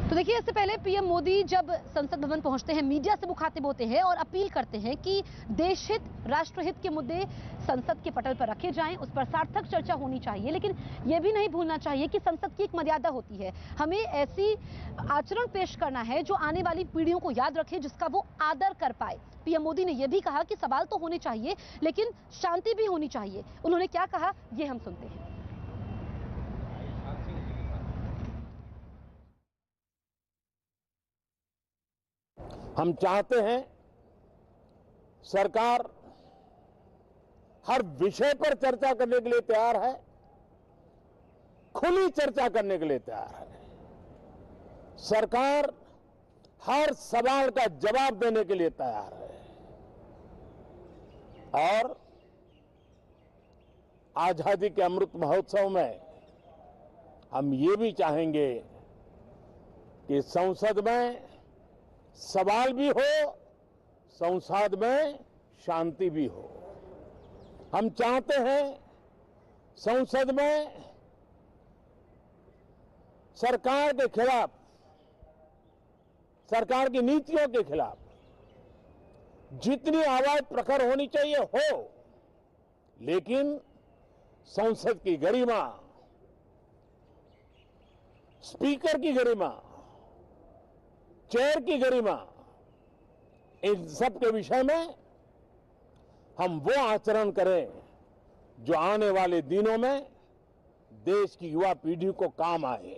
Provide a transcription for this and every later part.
तो देखिए, इससे पहले पीएम मोदी जब संसद भवन पहुंचते हैं, मीडिया से मुखातिब होते हैं और अपील करते हैं कि देश हित, राष्ट्रहित के मुद्दे संसद के पटल पर रखे जाएं, उस पर सार्थक चर्चा होनी चाहिए। लेकिन यह भी नहीं भूलना चाहिए कि संसद की एक मर्यादा होती है। हमें ऐसी आचरण पेश करना है जो आने वाली पीढ़ियों को याद रखे, जिसका वो आदर कर पाए। पीएम मोदी ने यह भी कहा कि सवाल तो होने चाहिए, लेकिन शांति भी होनी चाहिए। उन्होंने क्या कहा, ये हम सुनते हैं। हम चाहते हैं सरकार हर विषय पर चर्चा करने के लिए तैयार है, खुली चर्चा करने के लिए तैयार है। सरकार हर सवाल का जवाब देने के लिए तैयार है और आजादी के अमृत महोत्सव में हम ये भी चाहेंगे कि संसद में सवाल भी हो, संसद में शांति भी हो। हम चाहते हैं संसद में सरकार के खिलाफ, सरकार की नीतियों के खिलाफ जितनी आवाज प्रखर होनी चाहिए हो, लेकिन संसद की गरिमा, स्पीकर की गरिमा, चेयर की गरिमा, इन सब के विषय में हम वो आचरण करें जो आने वाले दिनों में देश की युवा पीढ़ी को काम आए।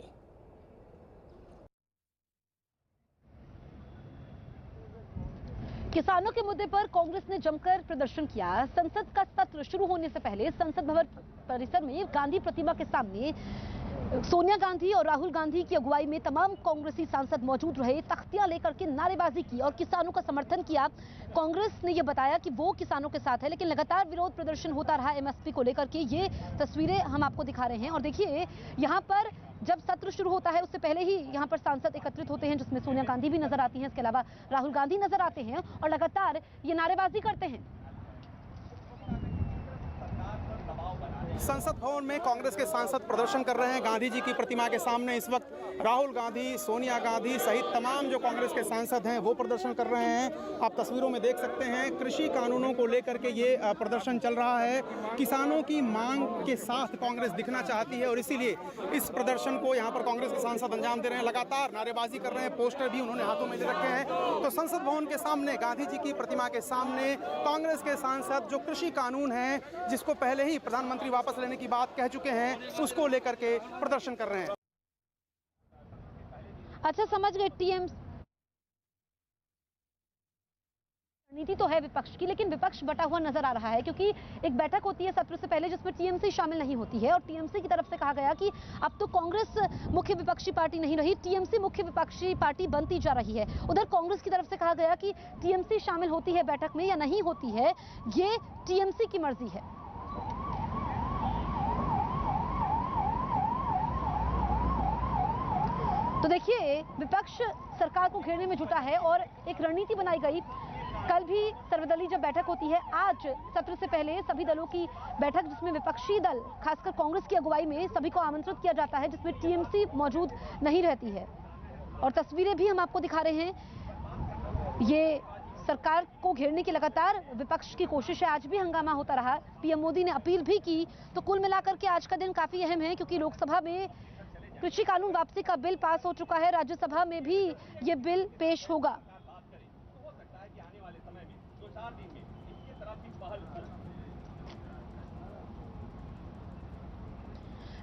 किसानों के मुद्दे पर कांग्रेस ने जमकर प्रदर्शन किया। संसद का सत्र शुरू होने से पहले संसद भवन परिसर में गांधी प्रतिमा के सामने सोनिया गांधी और राहुल गांधी की अगुवाई में तमाम कांग्रेसी सांसद मौजूद रहे। तख्तियां लेकर के नारेबाजी की और किसानों का समर्थन किया। कांग्रेस ने यह बताया कि वो किसानों के साथ है, लेकिन लगातार विरोध प्रदर्शन होता रहा एमएसपी को लेकर के। ये तस्वीरें हम आपको दिखा रहे हैं और देखिए, यहाँ पर जब सत्र शुरू होता है उससे पहले ही यहाँ पर सांसद एकत्रित होते हैं, जिसमें सोनिया गांधी भी नजर आती हैं, इसके अलावा राहुल गांधी नजर आते हैं और लगातार ये नारेबाजी करते हैं। संसद भवन में कांग्रेस के सांसद प्रदर्शन कर रहे हैं गांधी जी की प्रतिमा के सामने। इस वक्त राहुल गांधी, सोनिया गांधी सहित तमाम जो कांग्रेस के सांसद हैं वो प्रदर्शन कर रहे हैं। आप तस्वीरों में देख सकते हैं, कृषि कानूनों को लेकर के ये प्रदर्शन चल रहा है। किसानों की मांग के साथ कांग्रेस दिखना चाहती है और इसीलिए इस प्रदर्शन को यहाँ पर कांग्रेस के सांसद अंजाम दे रहे हैं। लगातार नारेबाजी कर रहे हैं, पोस्टर भी उन्होंने हाथों में ले रखे हैं। तो संसद भवन के सामने, गांधी जी की प्रतिमा के सामने कांग्रेस के सांसद जो कृषि कानून है, जिसको पहले ही प्रधानमंत्री वापस लेने की बात कह चुके हैं, उसको लेकर के प्रदर्शन कर रहे हैं। अच्छा, समझ गए। रणनीति तो है विपक्ष की, लेकिन विपक्ष बटा हुआ नजर आ रहा है, क्योंकि एक बैठक होती है सत्र से पहले जिसमें टीएमसी शामिल नहीं होती है और टीएमसी की तरफ से कहा गया कि अब तो कांग्रेस मुख्य विपक्षी पार्टी नहीं रही, टीएमसी मुख्य विपक्षी पार्टी बनती जा रही है। उधर कांग्रेस की तरफ से कहा गया कि टीएमसी शामिल होती है बैठक में या नहीं होती है, ये टीएमसी की मर्जी है। तो देखिए, विपक्ष सरकार को घेरने में जुटा है और एक रणनीति बनाई गई। कल भी सर्वदलीय जब बैठक होती है, आज सत्र से पहले सभी दलों की बैठक, जिसमें विपक्षी दल खासकर कांग्रेस की अगुवाई में सभी को आमंत्रित किया जाता है, जिसमें टीएमसी मौजूद नहीं रहती है। और तस्वीरें भी हम आपको दिखा रहे हैं। ये सरकार को घेरने की लगातार विपक्ष की कोशिश है। आज भी हंगामा होता रहा, पीएम मोदी ने अपील भी की। तो कुल मिलाकर के आज का दिन काफी अहम है, क्योंकि लोकसभा में कृषि कानून वापसी का बिल पास हो चुका है, राज्यसभा में भी ये बिल पेश होगा।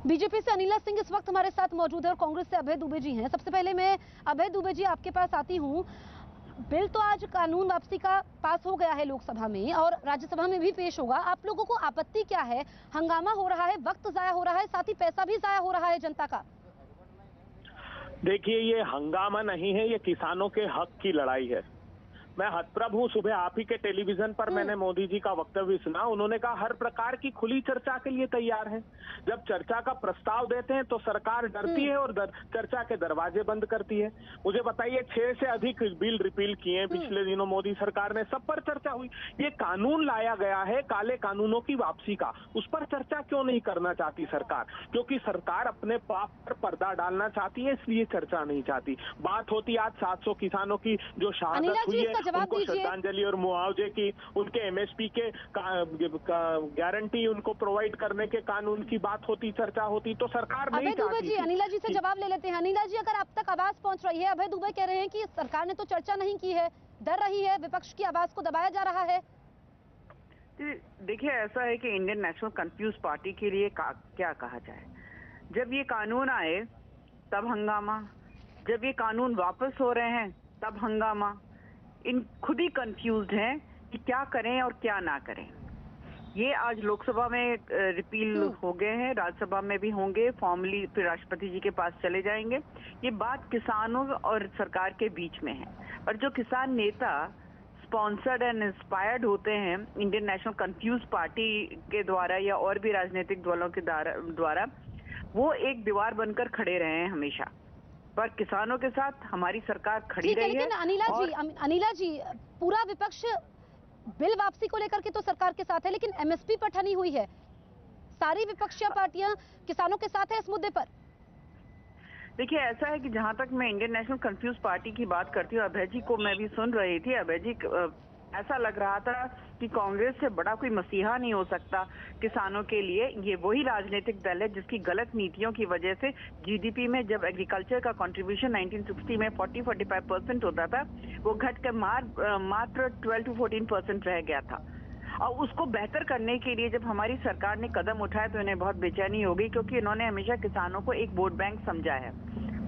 बीजेपी से अनिला सिंह इस वक्त हमारे साथ मौजूद है और कांग्रेस से अभय दुबे जी हैं। सबसे पहले मैं अभय दुबे जी आपके पास आती हूं। बिल तो आज कानून वापसी का पास हो गया है लोकसभा में और राज्यसभा में भी पेश होगा। आप लोगों को आपत्ति क्या है? हंगामा हो रहा है, वक्त जाया हो रहा है, साथ ही पैसा भी जाया हो रहा है जनता का। देखिए, ये हंगामा नहीं है, ये किसानों के हक की लड़ाई है। मैं हतप्रभ हूं, सुबह आप ही के टेलीविजन पर मैंने मोदी जी का वक्तव्य सुना। उन्होंने कहा हर प्रकार की खुली चर्चा के लिए तैयार है। जब चर्चा का प्रस्ताव देते हैं तो सरकार डरती है और चर्चा के दरवाजे बंद करती है। मुझे बताइए 6 से अधिक बिल रिपील किए पिछले दिनों मोदी सरकार ने, सब पर चर्चा हुई। ये कानून लाया गया है काले कानूनों की वापसी का, उस पर चर्चा क्यों नहीं करना चाहती सरकार? क्योंकि सरकार अपने पाप पर पर्दा डालना चाहती है, इसलिए चर्चा नहीं चाहती। बात होती आज 700 किसानों की जो शहादत हुई है, उनको श्रद्धांजलि और मुआवजे की, उनके एमएसपी के गारंटी उनको प्रोवाइड करने के कानून की बात होती, चर्चा होती, तो सरकार नहीं चाहती। जी अनिला जी से जवाब ले लेते हैं। अनिला जी, अगर अब तक आवाज पहुंच रही है, अभय दुबे कह रहे हैं कि सरकार ने तो चर्चा नहीं की है, डर रही है, विपक्ष की आवाज को दबाया जा रहा है। देखिए, ऐसा है कि इंडियन नेशनल कंफ्यूज पार्टी के लिए क्या कहा जाए। जब ये कानून आए तब हंगामा, जब ये कानून वापस हो रहे हैं तब हंगामा। इन खुद ही कंफ्यूज्ड हैं कि क्या करें और क्या ना करें। ये आज लोकसभा में रिपील हो गए हैं, राज्यसभा में भी होंगे, फॉर्मली फिर राष्ट्रपति जी के पास चले जाएंगे। ये बात किसानों और सरकार के बीच में है। और जो किसान नेता स्पॉन्सर्ड एंड इंस्पायर्ड होते हैं इंडियन नेशनल कंफ्यूज पार्टी के द्वारा या और भी राजनीतिक दलों के द्वारा, वो एक दीवार बनकर खड़े रहे हैं हमेशा। पर किसानों के साथ हमारी सरकार खड़ी रही है। लेकिन अनिला जी, पूरा विपक्ष बिल वापसी को लेकर के तो सरकार के साथ है, लेकिन एमएसपी पर ठनी हुई है। सारी विपक्षी पार्टियां किसानों के साथ है इस मुद्दे पर। देखिए, ऐसा है कि जहां तक मैं इंडियन नेशनल कंफ्यूज पार्टी की बात करती हूँ, अभय जी को मैं भी सुन रही थी। अभय जी, ऐसा लग रहा था कि कांग्रेस से बड़ा कोई मसीहा नहीं हो सकता किसानों के लिए। ये वही राजनीतिक दल है जिसकी गलत नीतियों की वजह से जीडीपी में जब एग्रीकल्चर का कंट्रीब्यूशन 1960 में 40-45% होता था, वो घटकर मात्र 12-14% रह गया था। और उसको बेहतर करने के लिए जब हमारी सरकार ने कदम उठाए तो इन्हें बहुत बेचैनी हो गई, क्योंकि इन्होंने हमेशा किसानों को एक वोट बैंक समझा है,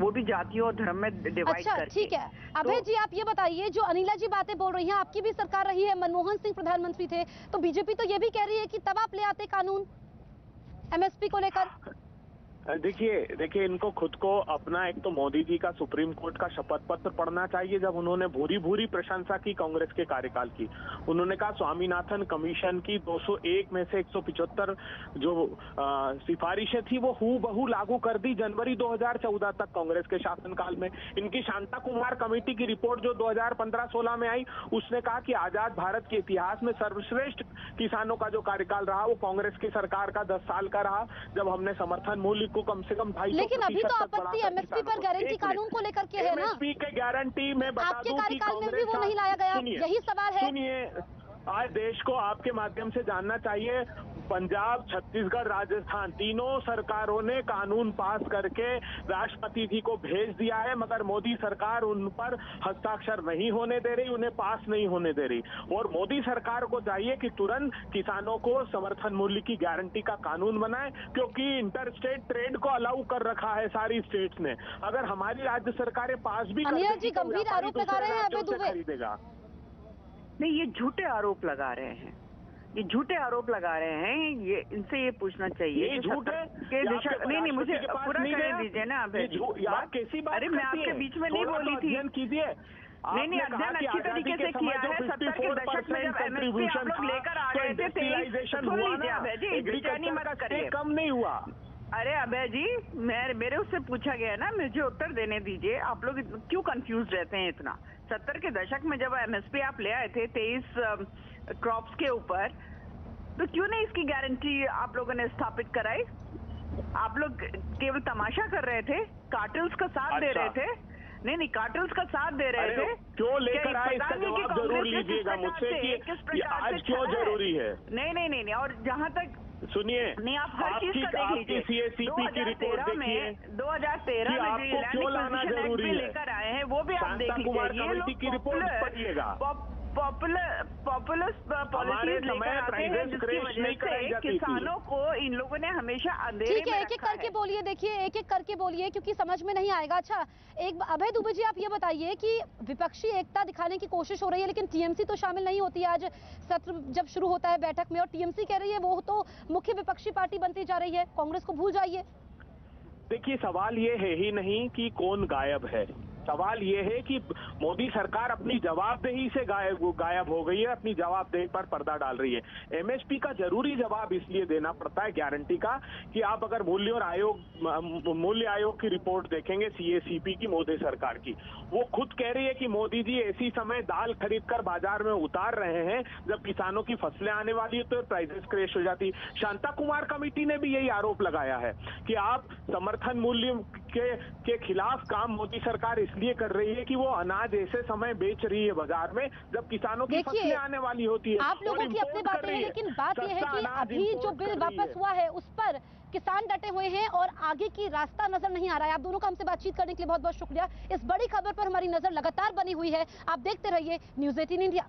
वो भी जातियों और धर्म में डिवाइड करके। ठीक है अभय जी, आप ये बताइए, जो अनिला जी बातें बोल रही हैं, आपकी भी सरकार रही है, मनमोहन सिंह प्रधानमंत्री थे, तो बीजेपी तो ये भी कह रही है कि तब आप ले आते कानून एमएसपी को लेकर। देखिए इनको खुद को अपना, एक तो मोदी जी का सुप्रीम कोर्ट का शपथ पत्र पढ़ना चाहिए, जब उन्होंने भूरी प्रशंसा की कांग्रेस के कार्यकाल की। उन्होंने कहा स्वामीनाथन कमीशन की 201 में से 175 जो सिफारिशें थी वो हूबहू लागू कर दी जनवरी 2014 तक कांग्रेस के शासनकाल में। इनकी शांता कुमार कमेटी की रिपोर्ट जो 2015-16 में आई, उसने कहा कि आजाद भारत के इतिहास में सर्वश्रेष्ठ किसानों का जो कार्यकाल रहा वो कांग्रेस की सरकार का 10 साल का रहा, जब हमने समर्थन मूल्य को कम से कम 250। लेकिन अभी तो आपत्ति एमएसपी पर गारंटी कानून को लेकर के है ना। एमएसपी के गारंटी में बता दूं कि कार्यकाल में भी वो नहीं लाया गया, यही सवाल है। सुनिए, आज देश को आपके माध्यम से जानना चाहिए, पंजाब, छत्तीसगढ़, राजस्थान, तीनों सरकारों ने कानून पास करके राष्ट्रपति जी को भेज दिया है, मगर मोदी सरकार उन पर हस्ताक्षर नहीं होने दे रही, उन्हें पास नहीं होने दे रही। और मोदी सरकार को चाहिए कि तुरंत किसानों को समर्थन मूल्य की गारंटी का कानून बनाए, क्योंकि इंटर स्टेट ट्रेड को अलाउ कर रखा है सारी स्टेट्स ने। अगर हमारी राज्य सरकारें पास भी कर देगी तो गंभीर आरोप लगा रहे हैं अभय दुबे। खरीदेगा नहीं, ये झूठे आरोप लगा रहे हैं, ये झूठे आरोप लगा रहे हैं। ये इनसे ये पूछना चाहिए ये झूठ है के दिशा। नहीं, मुझे पूरा करने दीजिए ना। कैसी बात? अरे मैं आपके बीच में नहीं बोली थी। कीजिए। नहीं, अध्ययन अच्छी तरीके से किया है। 70 के दशक में जब एमएसपी आप लोग लेकर आ गए थे, कम नहीं हुआ। अरे अभय जी, मेरे उससे पूछा गया ना, मुझे उत्तर देने दीजिए। आप लोग क्यों कंफ्यूज रहते हैं इतना? 70 के दशक में जब एमएसपी आप ले आए थे 23 क्रॉप्स के ऊपर, तो क्यों नहीं इसकी गारंटी आप लोगों ने स्थापित कराई? आप लोग केवल तमाशा कर रहे थे, कार्टेल्स का साथ दे रहे थे। नहीं, कार्टेल्स का साथ दे रहे थे। क्यों लेकर आए, इसका जवाब जरूर लीजिएगा मुझसे कि आज क्यों जरूरी है। नहीं, और जहाँ तक सुनिए, नहीं, आप हर चीज का देख लीजिए। सीएसीपी की रिपोर्ट देखिए, 2013 में आपको क्यों लाना जरूरी है, लेकर आए हैं, वो भी आप देख लीजिए। कुमार कमेटी की रिपोर्ट पढ़िएगा। पॉपुलर पॉलिसीज लेकर आते हैं, जिसकी वजह से किसानों को इन लोगों ने हमेशा अंधेरे में रखा है। एक एक करके बोलिए, देखिए एक एक करके बोलिए, क्योंकि समझ में नहीं आएगा। अच्छा, एक अभय दुबे जी, आप ये बताइए कि विपक्षी एकता दिखाने की कोशिश हो रही है, लेकिन टीएमसी तो शामिल नहीं होती। आज सत्र जब शुरू होता है बैठक में और टीएमसी कह रही है वो तो मुख्य विपक्षी पार्टी बनती जा रही है, कांग्रेस को भूल जाइए। देखिए, सवाल ये है ही नहीं कि कौन गायब है, सवाल ये है कि मोदी सरकार अपनी जवाबदेही से गायब हो गई है, अपनी जवाबदेही पर पर्दा डाल रही है। एमएसपी का जरूरी जवाब इसलिए देना पड़ता है गारंटी का कि आप अगर मूल्य आयोग की रिपोर्ट देखेंगे सीएसीपी की मोदी सरकार की, वो खुद कह रही है कि मोदी जी ऐसी समय दाल खरीद कर बाजार में उतार रहे हैं जब किसानों की फसलें आने वाली है तो प्राइसेस क्रैश हो जाती। शांता कुमार कमेटी ने भी यही आरोप लगाया है कि आप समर्थन मूल्य के खिलाफ काम मोदी सरकार इसलिए कर रही है कि वो अनाज ऐसे समय बेच रही है बाजार में जब किसानों की फसलें आने वाली होती है। आप लोगों की अपनी बातें हैं, लेकिन बात यह है कि अभी जो बिल वापस हुआ है उस पर किसान डटे हुए हैं और आगे की रास्ता नजर नहीं आ रहा है। आप दोनों का हमसे बातचीत करने के लिए बहुत बहुत शुक्रिया। इस बड़ी खबर पर हमारी नजर लगातार बनी हुई है। आप देखते रहिए न्यूज़ 18 इंडिया।